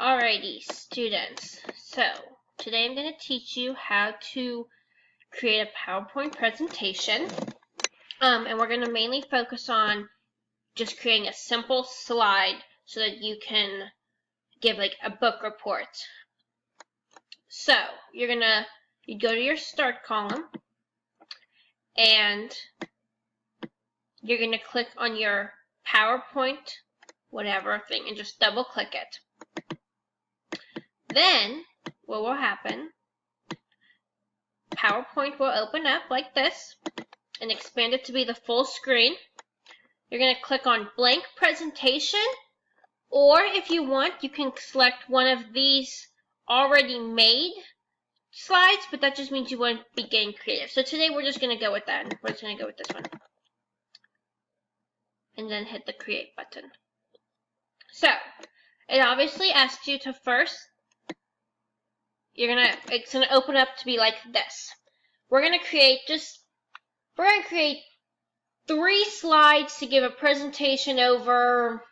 Alrighty, students. So, today I'm going to teach you how to create a PowerPoint presentation. And we're going to mainly focus on just creating a simple slide so that you can give like a book report. So, you go to your start column and you're going to click on your PowerPoint whatever thing and just double click it. Then, what will happen, PowerPoint will open up like this and expand it to be the full screen. You're going to click on blank presentation, or if you want, you can select one of these already made slides, but that just means you want to be getting creative. So today we're just going to go with that. We're just going to go with this one. And then hit the create button. So, it obviously asks you to first, it's going to open up to be like this. We're going to create 3 slides to give a presentation over,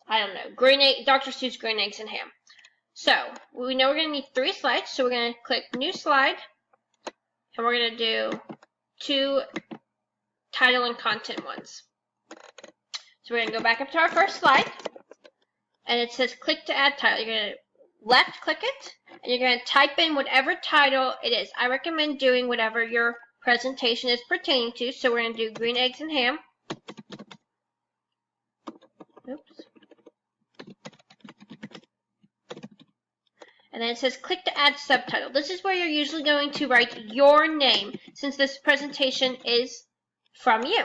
I don't know, Dr. Seuss Green Eggs and Ham. So, we know we're going to need 3 slides, so we're going to click New Slide, and we're going to do 2 title and content ones. So we're going to go back up to our first slide, and it says click to add title. You're going to left click it, and you're going to type in whatever title it is. I recommend doing whatever your presentation is pertaining to, so we're going to do Green Eggs and Ham. Oops. And then it says click to add subtitle. This is where you're usually going to write your name, since this presentation is from you.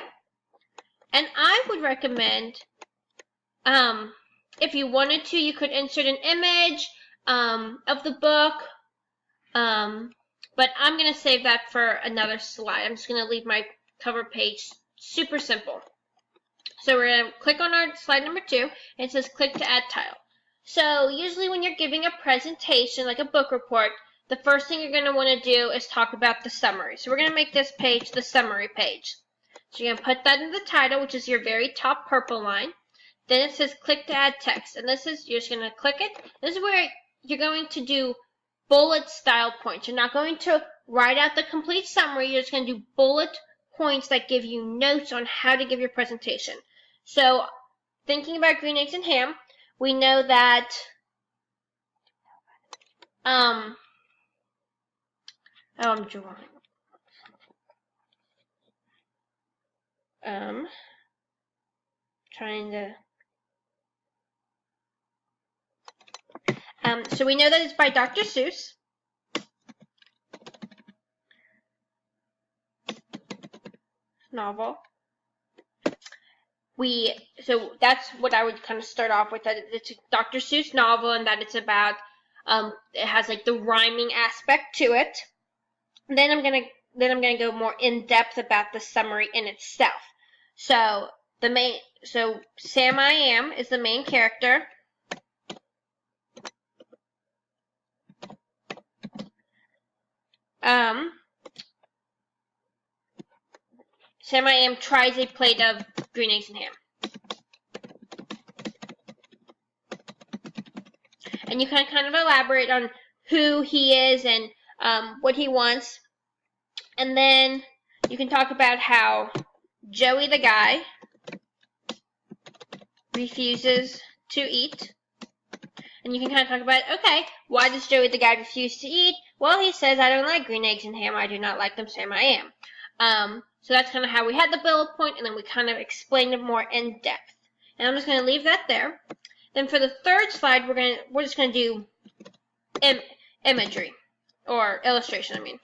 And I would recommend, if you wanted to, you could insert an image of the book, but I'm going to save that for another slide. I'm just going to leave my cover page super simple. So we're going to click on our slide number 2, and it says click to add title. So usually when you're giving a presentation, like a book report, the first thing you're going to want to do is talk about the summary. So we're going to make this page the summary page. So you're going to put that in the title, which is your very top purple line. Then it says click to add text. And this is, you're just going to click it. This is where you're going to do bullet style points. You're not going to write out the complete summary. You're just going to do bullet points that give you notes on how to give your presentation. So thinking about Green Eggs and Ham, we know that I'm drawing. So we know that it's by Dr. Seuss. Novel. So that's what I would kind of start off with, that it's a Dr. Seuss novel and that it's about, it has like the rhyming aspect to it. Then I'm gonna go more in depth about the summary in itself. So Sam I Am is the main character. Sam I Am tries a plate of Green Eggs and Ham. And you can kind of elaborate on who he is and what he wants. And then you can talk about how Joey the guy refuses to eat. And you can kind of talk about, okay, why does Joey the guy refuse to eat? Well, he says, I don't like green eggs and ham. I do not like them, Sam I Am. So that's kind of how we had the bullet point, and then we kind of explained it more in depth. And I'm just going to leave that there. Then for the third slide, we're just going to do imagery, or illustration, I mean.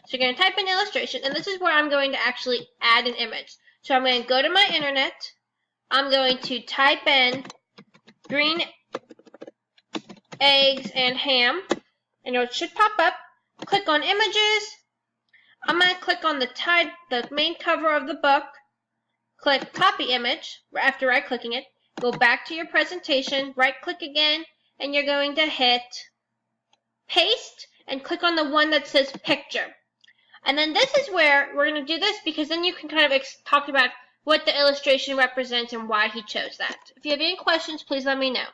So you're going to type in illustration, and this is where I'm going to actually add an image. So I'm going to go to my internet. I'm going to type in green eggs and ham, and it should pop up. Click on images. I'm going to click on the main cover of the book. Click copy image after right clicking it. Go back to your presentation, right click again, and you're going to hit paste and click on the one that says picture. And then this is where we're going to do this, because then you can kind of talk about what the illustration represents and why he chose that. If you have any questions, please let me know.